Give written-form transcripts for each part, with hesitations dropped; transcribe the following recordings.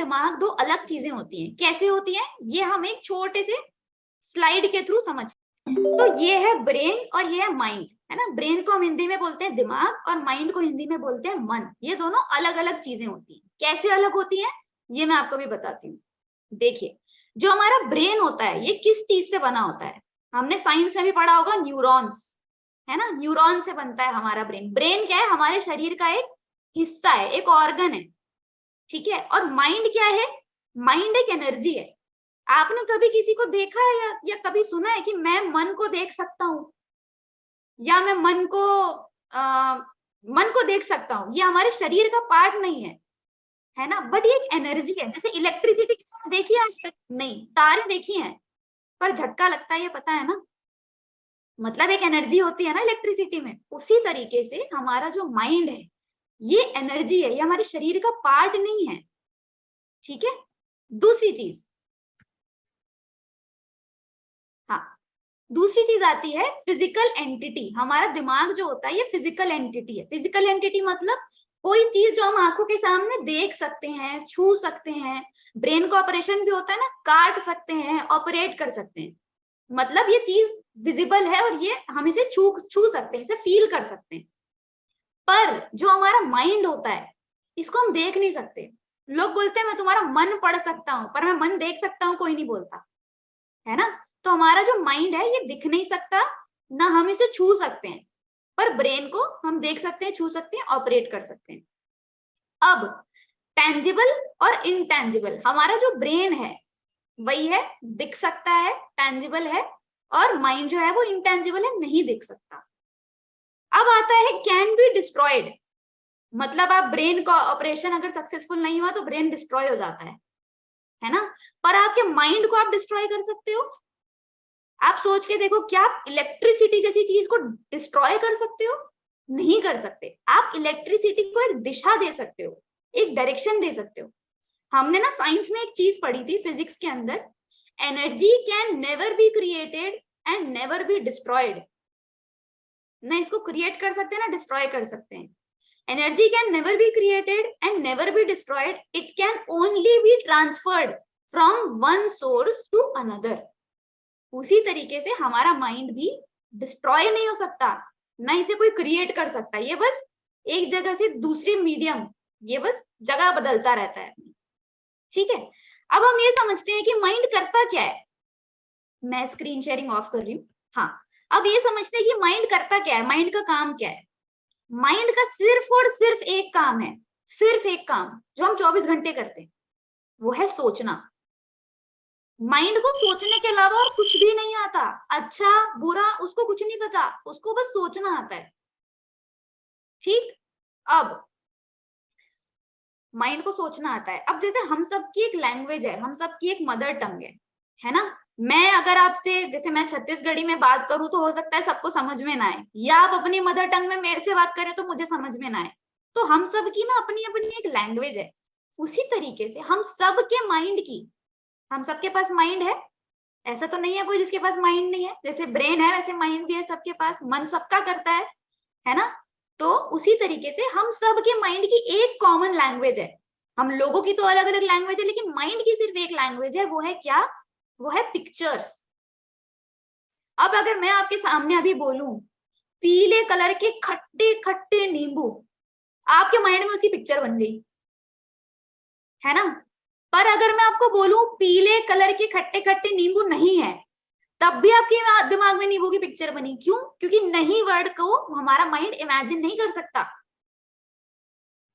दिमाग दो अलग चीजें होती हैं। कैसे होती हैं ये हम एक छोटे से स्लाइड के थ्रू समझ। तो ये है ब्रेन और ये है माइंड, है ना। ब्रेन को हम हिंदी में बोलते हैं दिमाग और माइंड को हिंदी में बोलते हैं मन। ये दोनों अलग अलग चीजें होती हैं। कैसे अलग होती हैं ये मैं आपको भी बताती हूँ। देखिए, जो हमारा ब्रेन होता है ये किस चीज से बना होता है? हमने साइंस में भी पढ़ा होगा, न्यूरॉन्स, है ना। न्यूरॉन से बनता है हमारा ब्रेन। ब्रेन क्या है? हमारे शरीर का एक हिस्सा है, एक ऑर्गन है, ठीक है। और माइंड क्या है? माइंड एक एनर्जी है। आपने कभी किसी को देखा है या कभी सुना है कि मैं मन को देख सकता हूँ या मैं मन को देख सकता हूँ? ये हमारे शरीर का पार्ट नहीं है ना। बट ये एक एनर्जी है। जैसे इलेक्ट्रिसिटी किसी ने देखी है आज तक? नहीं। तारे देखी हैं पर झटका लगता है, ये पता है ना। मतलब एक एनर्जी होती है ना इलेक्ट्रिसिटी में। उसी तरीके से हमारा जो माइंड है ये एनर्जी है, ये हमारे शरीर का पार्ट नहीं है, ठीक है। दूसरी चीज, हाँ, दूसरी चीज आती है फिजिकल एंटिटी। हमारा दिमाग जो होता है ये फिजिकल एंटिटी है। फिजिकल एंटिटी मतलब कोई चीज जो हम आंखों के सामने देख सकते हैं, छू सकते हैं। ब्रेन का ऑपरेशन भी होता है ना, काट सकते हैं, ऑपरेट कर सकते हैं। मतलब ये चीज विजिबल है और ये हम इसे छू सकते हैं, इसे फील कर सकते हैं। पर जो हमारा माइंड होता है इसको हम देख नहीं सकते। लोग बोलते हैं मैं तुम्हारा मन पढ़ सकता हूँ, पर मैं मन देख सकता हूँ कोई नहीं बोलता, है ना। तो हमारा जो माइंड है ये दिख नहीं सकता, ना हम इसे छू सकते हैं। पर ब्रेन को हम देख सकते हैं, छू सकते हैं, ऑपरेट कर सकते हैं। अब टेंजिबल और इनटेंजिबल, हमारा जो ब्रेन है वही है, दिख सकता है, टेंजिबल है। और माइंड जो है वो इनटेंजिबल है, नहीं दिख सकता। अब आता है कैन बी डिस्ट्रॉयड। मतलब आप ब्रेन का ऑपरेशन अगर सक्सेसफुल नहीं हुआ तो ब्रेन डिस्ट्रॉय हो जाता है ना। पर आपके माइंड को आप डिस्ट्रॉय कर सकते हो। आप सोच के देखो, क्या आप इलेक्ट्रिसिटी जैसी चीज को डिस्ट्रॉय कर सकते हो? नहीं कर सकते। आप इलेक्ट्रिसिटी को एक दिशा दे सकते हो, एक डायरेक्शन दे सकते हो। हमने ना साइंस में एक चीज पढ़ी थी फिजिक्स के अंदर, energy can never be created and never be destroyed. ना इसको क्रिएट कर सकते हैं ना डिस्ट्रॉय कर सकते हैं। Energy can never be created and never be destroyed, it can only be transferred from one source to another. उसी तरीके से हमारा माइंड भी डिस्ट्रॉय नहीं हो सकता, ना इसे कोई क्रिएट कर सकता। ये बस एक जगह से दूसरी मीडियम, ये बस जगह बदलता रहता है, ठीक है। अब हम ये समझते हैं कि माइंड करता क्या है। मैं स्क्रीन शेयरिंग ऑफ कर रही हूँ। हाँ, अब ये समझते हैं कि माइंड करता क्या है, माइंड का काम क्या है। माइंड का सिर्फ और सिर्फ एक काम है, सिर्फ एक काम जो हम 24 घंटे करते हैं, वो है सोचना। माइंड को सोचने के अलावा और कुछ भी नहीं आता। अच्छा बुरा उसको कुछ नहीं पता, उसको बस सोचना आता है, ठीक। अब माइंड को सोचना आता है। अब जैसे हम सबकी एक लैंग्वेज है, हम सबकी एक मदर टंग है ना। मैं अगर आपसे, जैसे मैं छत्तीसगढ़ी में बात करूं तो हो सकता है सबको समझ में ना आए, या आप अपनी मदर टंग में मेरे से बात करें तो मुझे समझ में ना आए। तो हम सबकी ना अपनी अपनी एक लैंग्वेज है। उसी तरीके से हम सबके माइंड की, हम सबके पास माइंड है। ऐसा तो नहीं है कोई जिसके पास माइंड नहीं है। जैसे ब्रेन है वैसे माइंड भी है सबके पास, मन सबका करता है ना। तो उसी तरीके से हम सब के माइंड की एक कॉमन लैंग्वेज है। हम लोगों की तो अलग अलग लैंग्वेज है, लेकिन माइंड की सिर्फ एक लैंग्वेज है। वो है क्या? वो है पिक्चर्स। अब अगर मैं आपके सामने अभी बोलूं पीले कलर के खट्टे खट्टे नींबू, आपके माइंड में उसकी पिक्चर बन गई, है ना। पर अगर मैं आपको बोलूं पीले कलर के खट्टे खट्टे नींबू नहीं है, तब भी आपके दिमाग में नींबू की पिक्चर बनी। क्यों? क्योंकि नहीं वर्ड को हमारा माइंड इमेजिन नहीं कर सकता।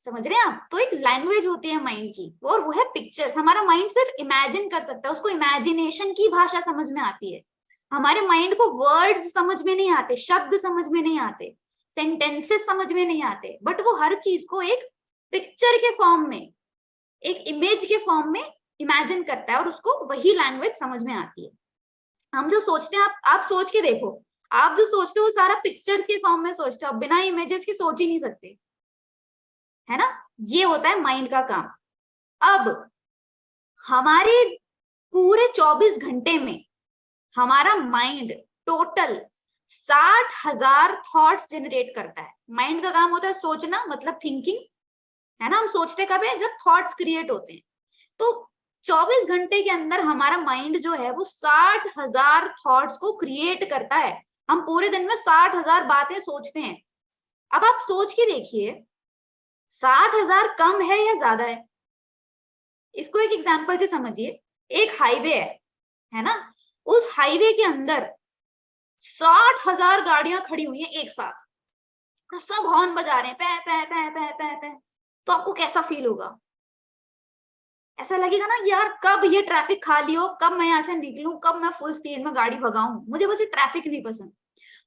समझ रहे हैं आप? तो एक लैंग्वेज होती है माइंड की, और वो है पिक्चर्स। हमारा माइंड सिर्फ इमेजिन कर सकता है, उसको इमेजिनेशन की भाषा समझ में आती है। हमारे माइंड को वर्ड्स समझ में नहीं आते, शब्द समझ में नहीं आते, सेंटेंसेस समझ में नहीं आते, बट वो हर चीज को एक पिक्चर के फॉर्म में, एक इमेज के फॉर्म में इमेजिन करता है, और उसको वही लैंग्वेज समझ में आती है। हम जो सोचते हैं, आप सोच के देखो, आप जो सोचते हो वो सारा पिक्चर्स के फॉर्म में सोचते हो, बिना इमेजेस के सोच ही नहीं सकते, है ना। ये होता है माइंड का काम। अब हमारे पूरे 24 घंटे में हमारा माइंड टोटल 60,000 थॉट्स जनरेट करता है। माइंड का काम होता है सोचना, मतलब थिंकिंग, है ना। हम सोचते कब है? जब थॉट्स क्रिएट होते हैं। तो 24 घंटे के अंदर हमारा माइंड जो है वो 60,000 थॉट्स को क्रिएट करता है। हम पूरे दिन में 60,000 बातें सोचते हैं। अब आप सोच के देखिए 60,000 कम है या ज्यादा है? इसको एक एग्जांपल से समझिए। एक हाईवे है ना, उस हाईवे के अंदर 60,000 गाड़ियां खड़ी हुई हैं एक साथ, सब हॉर्न बजा रहे हैं, पै पै पै पै पै पै, तो आपको कैसा फील होगा? ऐसा लगेगा ना यार कब ये ट्रैफिक खाली हो, कब मैं यहाँ से निकलूं, कब मैं फुल स्पीड में गाड़ी भगाऊं, मुझे बस ये ट्रैफिक नहीं पसंद।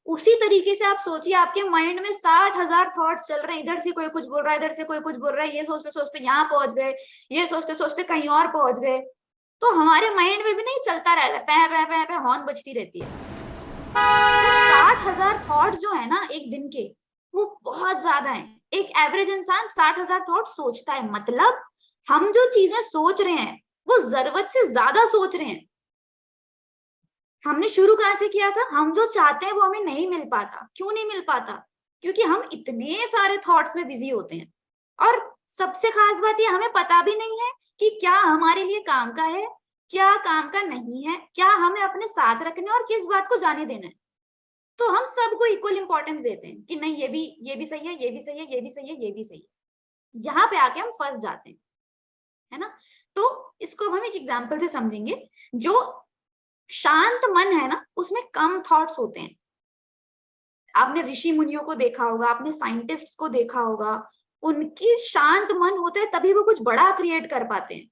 उसी तरीके से आप सोचिए आपके माइंड में 60,000 थॉट्स चल रहे हैं, इधर से कोई कुछ बोल रहा है, इधर से कोई कुछ बोल रहा है, ये सोचते सोचते यहाँ पहुंच गए, ये सोचते सोचते कहीं और पहुंच गए। तो हमारे माइंड में भी नहीं चलता रहता, पै पै पै पै हॉर्न बजती रहती है। तो 60,000 थॉट्स जो है ना एक दिन के, वो बहुत ज्यादा है। एक एवरेज इंसान 60,000 थॉट सोचता है, मतलब हम जो चीजें सोच रहे हैं वो जरूरत से ज्यादा सोच रहे हैं। हमने शुरू कहां से किया था? हम जो चाहते हैं वो हमें नहीं मिल पाता। क्यों नहीं मिल पाता? क्योंकि हम इतने सारे थॉट्स में बिजी होते हैं। और सबसे खास बात ये, हमें पता भी नहीं है कि क्या हमारे लिए काम का है, क्या काम का नहीं है, क्या हमें अपने साथ रखना है और किस बात को जाने देना है। तो हम सबको इक्वल इंपॉर्टेंस देते हैं कि नहीं ये भी सही है, ये भी सही है, ये भी सही है, ये भी सही है। यहाँ पे आके हम फंस जाते हैं, है ना। तो इसको हम एक एग्जाम्पल से समझेंगे। जो शांत मन है ना उसमें कम थॉट्स होते हैं। आपने ऋषि मुनियों को देखा होगा, आपने साइंटिस्ट को देखा होगा, उनकी शांत मन होते हैं तभी वो कुछ बड़ा क्रिएट कर पाते हैं।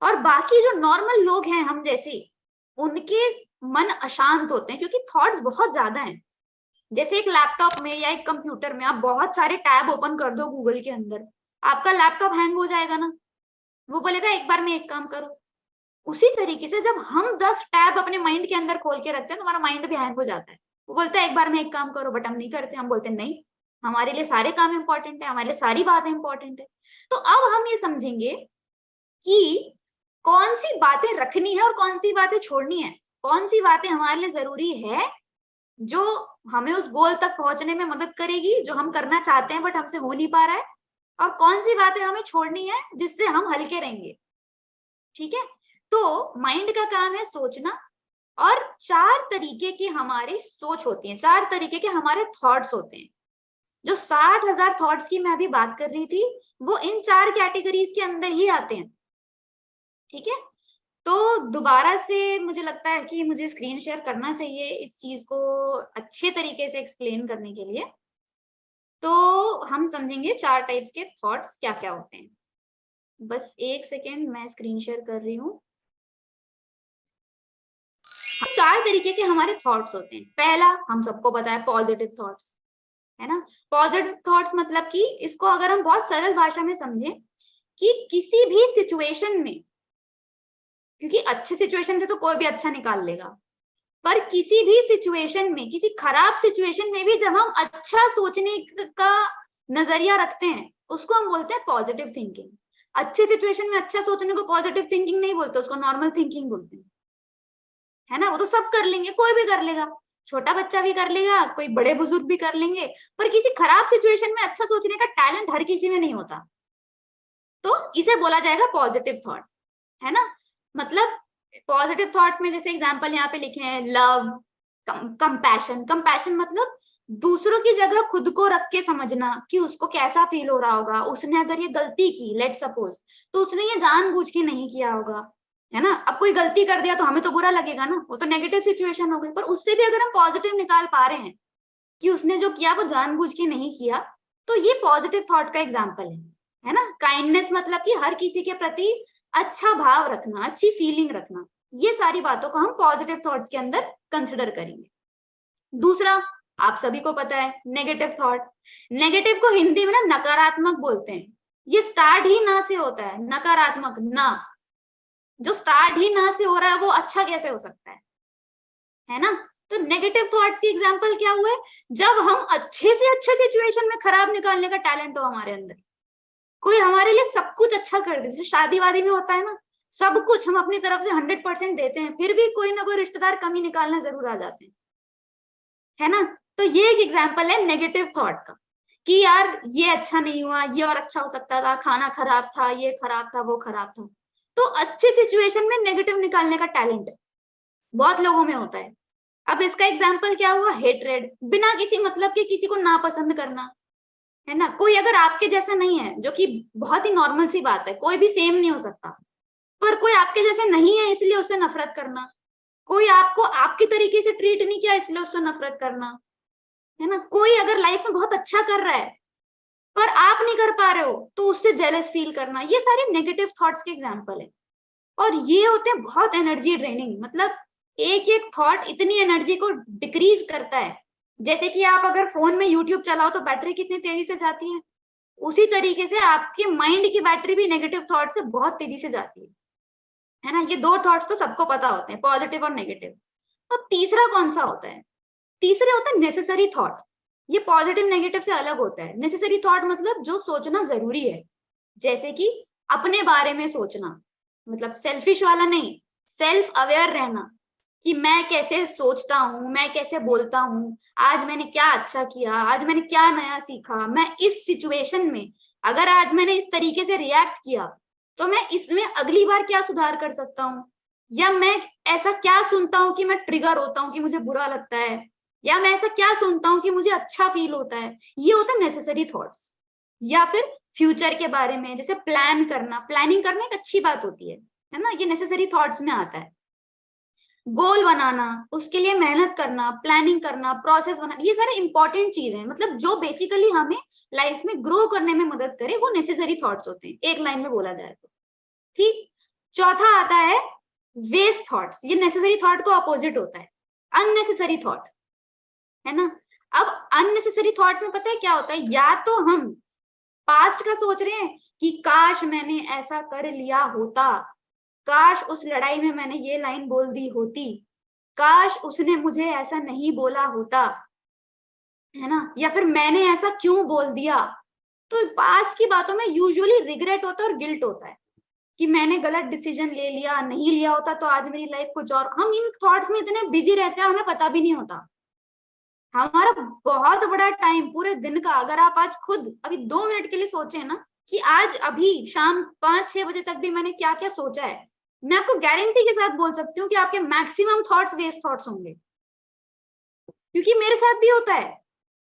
और बाकी जो नॉर्मल लोग हैं हम जैसे, उनके मन अशांत होते हैं क्योंकि थॉट्स बहुत ज्यादा हैं। जैसे एक लैपटॉप में या एक कंप्यूटर में आप बहुत सारे टैब ओपन कर दो गूगल के अंदर, आपका लैपटॉप हैंग हो जाएगा ना, वो बोलेगा एक बार में एक काम करो। उसी तरीके से जब हम 10 टैब अपने माइंड के अंदर खोल के रखते हैं तो हमारा माइंड भी हैंग हो जाता है। वो बोलता है एक बार में एक काम करो, बट हम नहीं करते। हम बोलते हैं नहीं, हमारे लिए सारे काम इंपॉर्टेंट है, हमारे लिए सारी बातें इंपॉर्टेंट है। तो अब हम ये समझेंगे कि कौन सी बातें रखनी है और कौन सी बातें छोड़नी है, कौन सी बातें हमारे लिए जरूरी है जो हमें उस गोल तक पहुंचने में मदद करेगी जो हम करना चाहते हैं बट हमसे हो नहीं पा रहा है, और कौन सी बातें हमें छोड़नी है जिससे हम हल्के रहेंगे। ठीक है, तो माइंड का काम है सोचना। और 4 तरीके की हमारी सोच होती है, 4 तरीके के हमारे थॉट्स होते हैं। जो 60,000 थॉट्स की मैं अभी बात कर रही थी वो इन 4 कैटेगरीज के अंदर ही आते हैं। ठीक है, तो दोबारा से मुझे लगता है कि मुझे स्क्रीन शेयर करना चाहिए इस चीज को अच्छे तरीके से एक्सप्लेन करने के लिए। तो हम समझेंगे 4 टाइप्स के थॉट्स क्या क्या होते हैं। बस एक सेकेंड, मैं स्क्रीन शेयर कर रही हूँ। 4 तरीके के हमारे थॉट्स होते हैं। पहला हम सबको पता है पॉजिटिव थॉट्स, है ना। पॉजिटिव थॉट्स मतलब कि इसको अगर हम बहुत सरल भाषा में समझें कि किसी भी सिचुएशन में, क्योंकि अच्छे सिचुएशन से तो कोई भी अच्छा निकाल लेगा, पर किसी भी सिचुएशन में, किसी खराब सिचुएशन में भी जब हम अच्छा सोचने का नजरिया रखते हैं उसको हम बोलते हैं पॉजिटिव थिंकिंग। अच्छे सिचुएशन में अच्छा सोचने को पॉजिटिव थिंकिंग नहीं बोलते, उसको नॉर्मल थिंकिंग बोलते हैं, है ना। वो तो सब कर लेंगे, कोई भी कर लेगा, छोटा बच्चा भी कर लेगा, कोई बड़े बुजुर्ग भी कर लेंगे, पर किसी खराब सिचुएशन में अच्छा सोचने का टैलेंट हर किसी में नहीं होता। तो इसे बोला जाएगा पॉजिटिव थॉट, है ना। मतलब पॉजिटिव थॉट्स में जैसे एग्जांपल यहाँ पे लिखे हैं लव, कंपैशन। कंपैशन मतलब दूसरों की जगह खुद को रख के समझना कि उसको कैसा फील हो रहा होगा। उसने अगर ये गलती की, लेट सपोज, तो उसने ये जानबूझ के नहीं किया होगा, है ना। अब कोई गलती कर दिया तो हमें तो बुरा लगेगा ना, वो तो नेगेटिव सिचुएशन हो गई। पर उससे भी अगर हम पॉजिटिव निकाल पा रहे हैं कि उसने जो किया वो जानबूझ के नहीं किया, तो ये पॉजिटिव थॉट का एग्जाम्पल है ना। काइंडनेस मतलब कि हर किसी के प्रति अच्छा भाव रखना, अच्छी फीलिंग रखना। ये सारी बातों को हम पॉजिटिव थॉट्स के अंदर कंसिडर करेंगे। दूसरा, आप सभी को पता है नेगेटिव थॉट। नेगेटिव को हिंदी में ना नकारात्मक बोलते हैं। ये स्टार्ट ही ना से होता है, नकारात्मक ना। जो स्टार्ट ही ना से हो रहा है वो अच्छा कैसे हो सकता है ना। तो नेगेटिव थॉट्स की एग्जांपल क्या हुए? जब हम अच्छे से अच्छे सिचुएशन में खराब निकालने का टैलेंट हो हमारे अंदर, कोई हमारे लिए सब कुछ अच्छा कर दे, जैसे शादी वादी में होता है ना, सब कुछ हम अपनी तरफ से 100% देते हैं, फिर भी कोई ना कोई रिश्तेदार कमी निकालने जरूर आ जाते हैं, है ना। तो ये एक एग्जांपल है नेगेटिव थॉट का कि यार ये अच्छा नहीं हुआ, ये और अच्छा हो सकता था, खाना खराब था, ये खराब था, वो खराब था। तो अच्छी सिचुएशन में नेगेटिव निकालने का टैलेंट बहुत लोगों में होता है। अब इसका एग्जाम्पल क्या हुआ, हेटरेड, बिना किसी मतलब के किसी को नापसंद करना, है ना। कोई अगर आपके जैसा नहीं है, जो कि बहुत ही नॉर्मल सी बात है, कोई भी सेम नहीं हो सकता, पर कोई आपके जैसे नहीं है इसलिए उससे नफरत करना, कोई आपको आपके तरीके से ट्रीट नहीं किया इसलिए उससे नफरत करना, है ना। कोई अगर लाइफ में बहुत अच्छा कर रहा है पर आप नहीं कर पा रहे हो तो उससे जेलस फील करना, ये सारे नेगेटिव थॉट्स के एग्जाम्पल है। और ये होते हैं बहुत एनर्जी ड्रेनिंग, मतलब एक एक थॉट इतनी एनर्जी को डिक्रीज करता है। जैसे कि आप अगर फोन में यूट्यूब चलाओ तो बैटरी कितनी तेजी से जाती है, उसी तरीके से आपके माइंड की बैटरी भी नेगेटिव थॉट से बहुत तेजी से जाती है ना। ये दो थॉट्स तो सबको पता होते हैं, पॉजिटिव और नेगेटिव। अब तीसरा कौन सा होता है, तीसरा होता है नेसेसरी थॉट। ये पॉजिटिव नेगेटिव से अलग होता है। नेसेसरी थॉट मतलब जो सोचना जरूरी है, जैसे कि अपने बारे में सोचना, मतलब सेल्फिश वाला नहीं, सेल्फ अवेयर रहना कि मैं कैसे सोचता हूँ, मैं कैसे बोलता हूँ, आज मैंने क्या अच्छा किया, आज मैंने क्या नया सीखा, मैं इस सिचुएशन में अगर आज मैंने इस तरीके से रिएक्ट किया तो मैं इसमें अगली बार क्या सुधार कर सकता हूँ, या मैं ऐसा क्या सुनता हूँ कि मैं ट्रिगर होता हूँ कि मुझे बुरा लगता है, या मैं ऐसा क्या सुनता हूँ कि मुझे अच्छा फील होता है। ये होता है नेसेसरी थॉट्स। या फिर फ्यूचर के बारे में, जैसे प्लान करना, प्लानिंग करना एक अच्छी बात होती है ना, ये नेसेसरी थॉट्स में आता है। गोल बनाना, उसके लिए मेहनत करना, प्लानिंग करना, प्रोसेस बनाना, ये सारे इंपॉर्टेंट चीजें हैं, मतलब जो बेसिकली हमें लाइफ में ग्रो करने में मदद करे, वो नेसेसरी थॉट्स होते हैं, एक लाइन में बोला जाए तो। ठीक। चौथा आता है वेस्ट थॉट्स। ये नेसेसरी थॉट को अपोजिट होता है, अननेसेसरी थॉट, है ना। अब अननेसेसरी थॉट में पता है क्या होता है, या तो हम पास्ट का सोच रहे हैं कि काश मैंने ऐसा कर लिया होता, काश उस लड़ाई में मैंने ये लाइन बोल दी होती, काश उसने मुझे ऐसा नहीं बोला होता, है ना, या फिर मैंने ऐसा क्यों बोल दिया। तो पास्ट की बातों में यूजुअली रिग्रेट होता है और गिल्ट होता है कि मैंने गलत डिसीजन ले लिया, नहीं लिया होता तो आज मेरी लाइफ कुछ और। हम इन थॉट्स में इतने बिजी रहते हैं, हमें पता भी नहीं होता। हमारा बहुत बड़ा टाइम पूरे दिन का, अगर आप आज खुद अभी 2 मिनट के लिए सोचे ना कि आज अभी शाम 5-6 बजे तक भी मैंने क्या क्या सोचा है, मैं आपको गारंटी के साथ बोल सकती हूँ कि आपके मैक्सिमम थॉट्स वेस्ट थॉट्स होंगे। क्योंकि मेरे साथ भी होता है।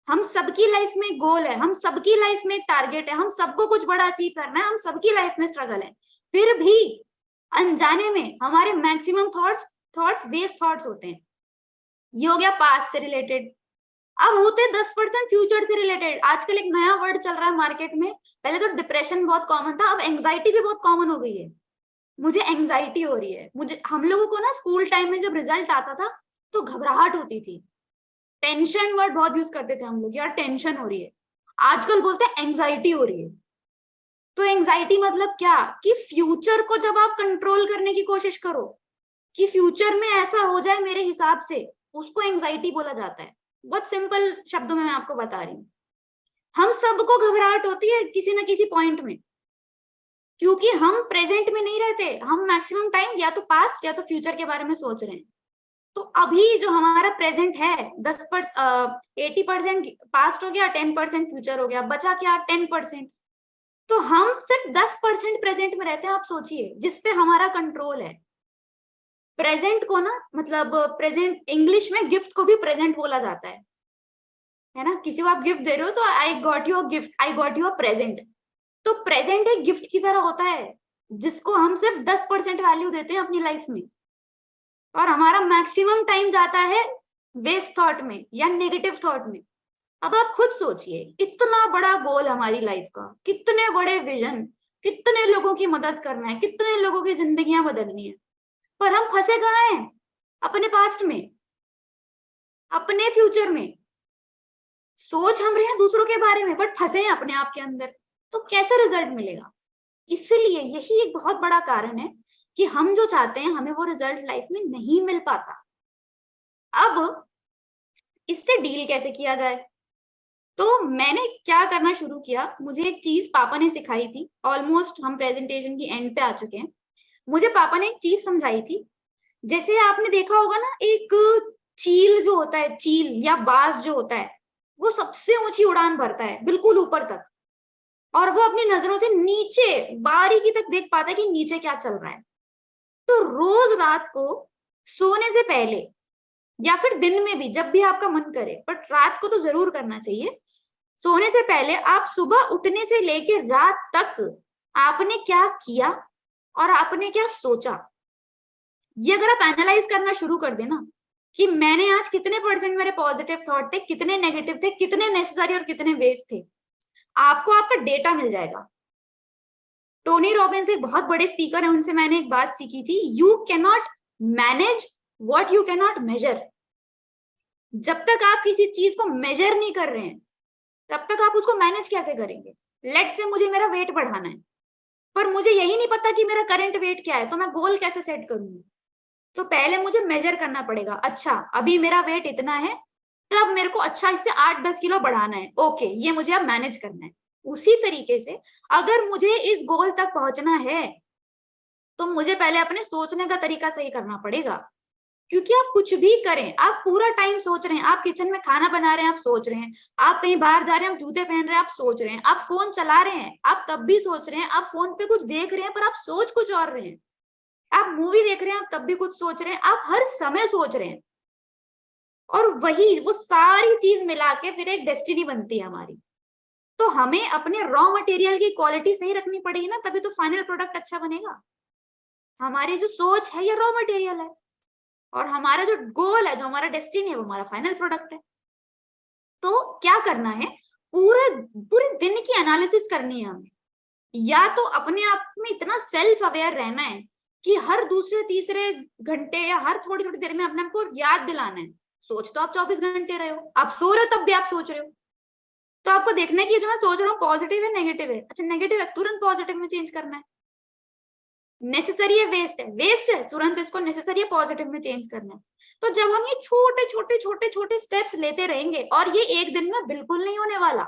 हम सबकी लाइफ में गोल है, हम सबकी लाइफ में टारगेट है, हम सबको कुछ बड़ा अचीव करना है, हम सबकी लाइफ में स्ट्रगल है, फिर भी अनजाने में हमारे मैक्सिमम थॉट्स वेस्ट थॉट्स होते हैं। ये हो गया पास्ट से रिलेटेड। अब होते 10% फ्यूचर से रिलेटेड। आजकल एक नया वर्ड चल रहा है मार्केट में, पहले तो डिप्रेशन बहुत कॉमन था, अब एंग्जाइटी भी बहुत कॉमन हो गई है। मुझे एंग्जाइटी हो रही है, मुझे, हम लोगों को ना स्कूल टाइम में जब रिजल्ट आता था तो घबराहट होती थी, टेंशन वर्ड बहुत यूज करते थे हम लोग, यार टेंशन हो रही है। आजकल बोलते हैं एंग्जाइटी हो रही है। तो एंग्जाइटी मतलब क्या, कि फ्यूचर को जब आप कंट्रोल करने की कोशिश करो कि फ्यूचर में ऐसा हो जाए मेरे हिसाब से, उसको एंग्जाइटी बोला जाता है। बहुत सिंपल शब्दों में मैं आपको बता रही हूँ। हम सबको घबराहट होती है किसी ना किसी पॉइंट में, क्योंकि हम प्रेजेंट में नहीं रहते, हम मैक्सिमम टाइम या तो पास्ट या तो फ्यूचर के बारे में सोच रहे हैं। तो अभी जो हमारा प्रेजेंट है 80% पास्ट हो गया, 10% फ्यूचर हो गया, बचा क्या 10%। तो हम सिर्फ 10% प्रेजेंट में रहते हैं, आप सोचिए, जिसपे हमारा कंट्रोल है। प्रेजेंट को ना, मतलब प्रेजेंट इंग्लिश में गिफ्ट को भी प्रेजेंट बोला जाता है ना। किसी को आप गिफ्ट दे रहे हो तो I got you a gift, I got you a present. तो प्रेजेंट एक गिफ्ट की तरह होता है जिसको हम सिर्फ 10% वैल्यू देते हैं अपनी लाइफ में, और हमारा मैक्सिमम टाइम जाता है वेस्ट थॉट में या नेगेटिव थॉट में। अब आप खुद सोचिए, इतना बड़ा गोल हमारी लाइफ का, कितने बड़े विजन, कितने लोगों की मदद करना है, कितने लोगों की जिंदगियां बदलनी है, पर हम फंसे कहाँ हैं, अपने पास्ट में, अपने फ्यूचर में। सोच हम रहे हैं दूसरों के बारे में बट फंसे हैं अपने आप के अंदर, तो कैसे रिजल्ट मिलेगा। इसलिए यही एक बहुत बड़ा कारण है कि हम जो चाहते हैं हमें वो रिजल्ट लाइफ में नहीं मिल पाता। अब इससे डील कैसे किया जाए, तो मैंने क्या करना शुरू किया, मुझे एक चीज पापा ने सिखाई थी। ऑलमोस्ट हम प्रेजेंटेशन की एंड पे आ चुके हैं। मुझे पापा ने एक चीज समझाई थी, जैसे आपने देखा होगा ना, एक चील जो होता है, चील या बाज जो होता है, वो सबसे ऊंची उड़ान भरता है बिल्कुल ऊपर तक। और वो अपनी नजरों से नीचे बारीकी तक देख पाता है कि नीचे क्या चल रहा है। तो रोज रात को सोने से पहले या फिर दिन में भी जब भी आपका मन करे, बट रात को तो जरूर करना चाहिए, सोने से पहले आप सुबह उठने से लेके रात तक आपने क्या किया और आपने क्या सोचा, ये अगर आप एनालाइज करना शुरू कर देना कि मैंने आज कितने परसेंट मेरे पॉजिटिव थॉट थे, कितने नेगेटिव थे, कितने नेसेसरी और कितने वेस्ट थे, आपको आपका डेटा मिल जाएगा। टोनी रॉबिन्स एक बहुत बड़े स्पीकर है, उनसे मैंने एक बात सीखी थी, you can not manage what you can not measure. जब तक आप किसी चीज को मेजर नहीं कर रहे हैं तब तक आप उसको मैनेज कैसे करेंगे। लेट से मुझे मेरा वेट बढ़ाना है, पर मुझे यही नहीं पता कि मेरा करंट वेट क्या है, तो मैं गोल कैसे सेट करूंगी। तो पहले मुझे मेजर करना पड़ेगा, अच्छा अभी मेरा वेट इतना है, तब मेरे को अच्छा इससे 8-10 किलो बढ़ाना है, ओके ये मुझे अब मैनेज करना है। उसी तरीके से अगर मुझे इस गोल तक पहुंचना है तो मुझे पहले अपने सोचने का तरीका सही करना पड़ेगा। क्योंकि आप कुछ भी करें, आप पूरा टाइम सोच रहे हैं, आप किचन में खाना बना रहे हैं आप सोच रहे हैं, आप कहीं बाहर जा रहे हैं आप जूते पहन रहे हैं आप सोच रहे हैं, आप फोन चला रहे हैं आप तब भी सोच रहे हैं, आप फोन पे कुछ देख रहे हैं पर आप सोच कुछ और रहे हैं, आप मूवी देख रहे हैं आप तब भी कुछ सोच रहे हैं, आप हर समय सोच रहे हैं। और वही वो सारी चीज मिला के फिर एक डेस्टिनी बनती है हमारी। तो हमें अपने रॉ मटेरियल की क्वालिटी सही रखनी पड़ेगी ना, तभी तो फाइनल प्रोडक्ट अच्छा बनेगा। हमारी जो सोच है ये रॉ मटेरियल है, और हमारा जो गोल है, जो हमारा डेस्टिनी है, वो हमारा फाइनल प्रोडक्ट है। तो क्या करना है, पूरे पूरे दिन की एनालिसिस करनी है हमें। या तो अपने आप में इतना सेल्फ अवेयर रहना है कि हर दूसरे तीसरे घंटे या हर थोड़ी थोड़ी देर में अपने आप को याद दिलाना है, सोच तो आप 24 घंटे रहे हो, आप सो रहे हो तब भी आप सोच रहे हो। तो आपको देखना है कि जो मैं सोच रहा हूँ पॉजिटिव है नेगेटिव है, अच्छा नेगेटिव है तुरंत पॉजिटिव में चेंज करना है, नेसेसरी है वेस्ट है तुरंत इसको नेसेसरी है पॉजिटिव में चेंज करना है। तो जब हम ये छोटे छोटे छोटे छोटे स्टेप्स लेते रहेंगे, और ये एक दिन में बिल्कुल नहीं होने वाला।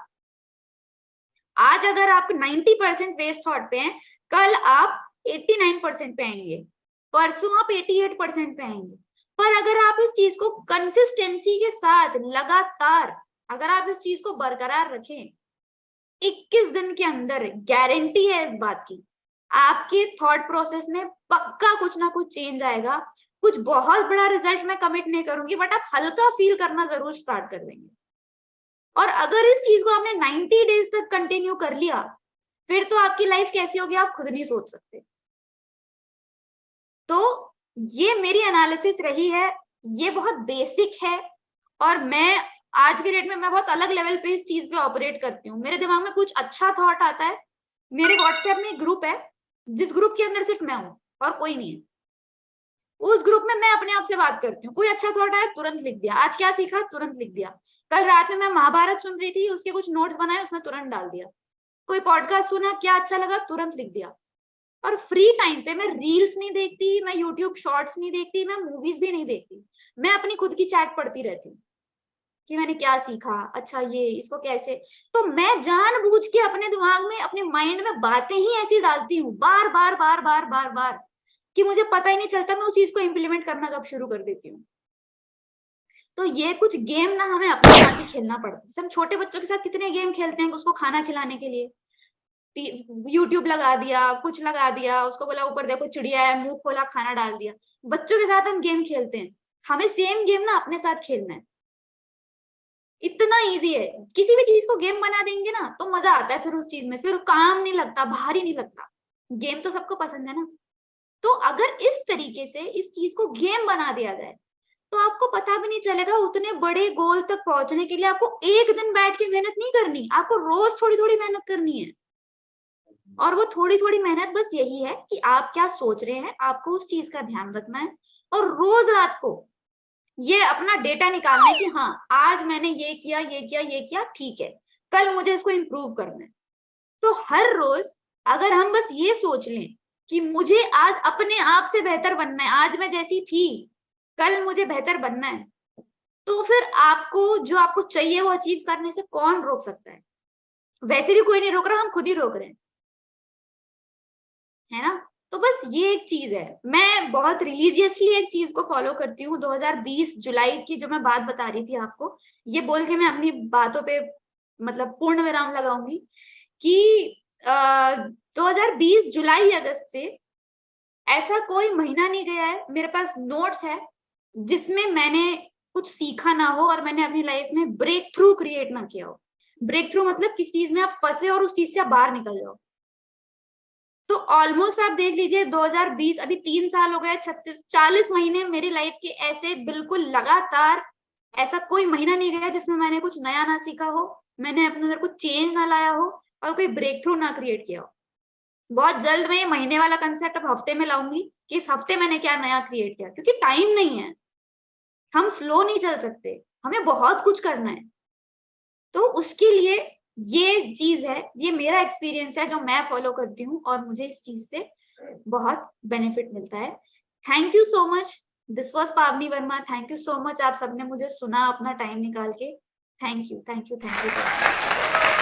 आज अगर आप 90% वेस्ट थॉट पे हैं, कल आप 89% पे आएंगे, परसों आप 88% पे आएंगे। पर अगर आप इस चीज को कंसिस्टेंसी के साथ लगातार अगर आप इस चीज को बरकरार रखें, 21 दिन के अंदर गारंटी है इस बात की, आपके थॉट प्रोसेस में पक्का कुछ ना कुछ चेंज आएगा। कुछ बहुत बड़ा रिजल्ट मैं कमिट नहीं करूंगी, बट आप हल्का फील करना जरूर स्टार्ट कर देंगे। और अगर इस चीज को आपने 90 डेज तक कंटिन्यू कर लिया, फिर तो आपकी लाइफ कैसी होगी आप खुद नहीं सोच सकते। तो ये मेरी एनालिसिस रही है, ये बहुत बेसिक है, और मैं आज के डेट में मैं बहुत अलग लेवल पे इस चीज पे ऑपरेट करती हूँ। मेरे दिमाग में कुछ अच्छा थॉट आता है, मेरे व्हाट्सएप में एक ग्रुप है जिस ग्रुप के अंदर सिर्फ मैं हूँ और कोई नहीं है, उस ग्रुप में मैं अपने आप से बात करती हूँ। कोई अच्छा थॉट आया तुरंत लिख दिया, आज क्या सीखा तुरंत लिख दिया, कल रात में मैं महाभारत सुन रही थी उसके कुछ नोट्स बनाए उसमें तुरंत डाल दिया, कोई पॉडकास्ट सुना क्या अच्छा लगा तुरंत लिख दिया। और फ्री टाइम पे मैं रील्स नहीं देखती, मैं यूट्यूब शॉर्ट्स नहीं देखती, मैं मूवीज भी नहीं देखती, मैं अपनी खुद की चैट पढ़ती रहती हूँ कि मैंने क्या सीखा, अच्छा ये इसको कैसे। तो मैं जानबूझ के अपने दिमाग में अपने माइंड में बातें ही ऐसी डालती हूँ बार बार बार बार बार बार कि मुझे पता ही नहीं चलता मैं उस चीज को इम्प्लीमेंट करना कब शुरू कर देती हूँ। तो ये कुछ गेम ना हमें अपने साथ ही खेलना पड़ता है। हम छोटे बच्चों के साथ कितने गेम खेलते हैं, उसको खाना खिलाने के लिए यूट्यूब लगा दिया, कुछ लगा दिया, उसको बोला ऊपर देखो चिड़िया है, मुंह खोला खाना डाल दिया। बच्चों के साथ हम गेम खेलते हैं, हमें सेम गेम ना अपने साथ खेलना है। इतना इजी है, किसी भी चीज को गेम बना देंगे ना तो मजा आता है, फिर उस चीज में फिर काम नहीं लगता, भारी नहीं लगता। गेम तो सबको पसंद है ना। तो अगर इस तरीके से इस चीज को गेम बना दिया जाए तो आपको पता भी नहीं चलेगा। उतने बड़े गोल तक पहुंचने के लिए आपको एक दिन बैठ के मेहनत नहीं करनी, आपको रोज थोड़ी थोड़ी मेहनत करनी है। और वो थोड़ी थोड़ी मेहनत बस यही है कि आप क्या सोच रहे हैं, आपको उस चीज का ध्यान रखना है, और रोज रात को ये अपना डेटा निकालना है कि हाँ आज मैंने ये किया ये किया ये किया, ठीक है कल मुझे इसको इम्प्रूव करना है। तो हर रोज अगर हम बस ये सोच लें कि मुझे आज अपने आप से बेहतर बनना है, आज मैं जैसी थी कल मुझे बेहतर बनना है, तो फिर आपको जो आपको चाहिए वो अचीव करने से कौन रोक सकता है। वैसे भी कोई नहीं रोक रहा, हम खुद ही रोक रहे हैं, है ना। तो बस ये एक चीज है, मैं बहुत रिलीजियसली एक चीज को फॉलो करती हूँ। 2020 जुलाई की जो मैं बात बता रही थी आपको, ये बोल के मैं अपनी बातों पे मतलब पूर्ण विराम लगाऊंगी कि 2020 जुलाई अगस्त से ऐसा कोई महीना नहीं गया है, मेरे पास नोट्स है जिसमें मैंने कुछ सीखा ना हो और मैंने अपनी लाइफ में ब्रेक थ्रू क्रिएट ना किया हो। ब्रेक थ्रू मतलब किसी चीज में आप फंसे और उस चीज से आप बाहर निकल जाओ। तो ऑलमोस्ट आप देख लीजिए 2020 अभी 3 साल हो गए, 40 महीने मेरी लाइफ के ऐसे बिल्कुल लगातार ऐसा कोई महीना नहीं गया जिसमें मैंने कुछ नया ना सीखा हो, मैंने अपने अंदर कुछ चेंज ना लाया हो और कोई ब्रेक थ्रू ना क्रिएट किया हो। बहुत जल्द मैं ये महीने वाला कंसेप्ट अब हफ्ते में लाऊंगी कि इस हफ्ते मैंने क्या नया क्रिएट किया, क्योंकि टाइम नहीं है, हम स्लो नहीं चल सकते, हमें बहुत कुछ करना है। तो उसके लिए ये चीज है, ये मेरा एक्सपीरियंस है जो मैं फॉलो करती हूँ और मुझे इस चीज से बहुत बेनिफिट मिलता है। Thank you so much, this was Pavani Verma. Thank you so much, आप सबने मुझे सुना अपना टाइम निकाल के। Thank you, thank you, thank you.